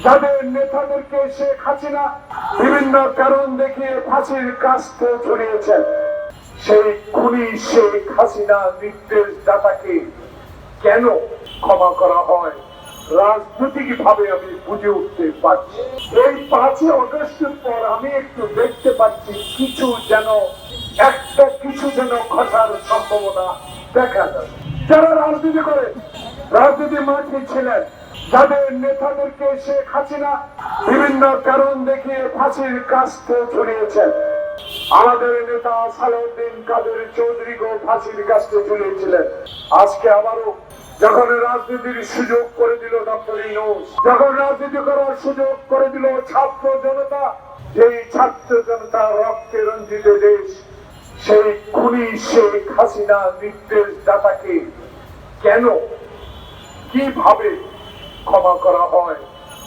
যাদের নেতাদেরকে শেখ হাসিনা বিভিন্ন কারণ দেখিয়ে ফাঁসির কাস্তে ঝুলিয়েছেন, সেই খুনি শেখ হাসিনা নির্দেশদাতাকে কেন ক্ষমা করা হয় রাজনৈতিক ভাবে আমি বুঝে উঠতে পারছি। এই 5ই অগস্টের পর আমি একটু দেখতে পাচ্ছি কিছু যেন ঘটার সম্ভাবনা দেখা যায়। যারা রাজনীতি করে, রাজনীতি মাঠে ছিলেন, যাদের নেতাদেরকে শেখ হাসিনা বিভিন্ন কারণ দেখিয়ে ফাঁসির কাস্তে ঝুলিয়েছেন, আমাদের নেতা সালাউদ্দিন কাদের চৌধুরীকে ফাঁসির কাস্তে ঝুলিয়েছিলেন। আজকে আবারও যখন রাজনীতির সুযোগ করে দিল ডক্টর ইউনূস, যখন রাজনীতি করার সুযোগ করে দিল ছাত্র জনতা, যেই ছাত্র জনতা রক্তে রঞ্জিত দেশ, সেই খুনি শেখ হাসিনা নির্দেশদাতাকে কেন কিভাবে ক্ষমা করা হয়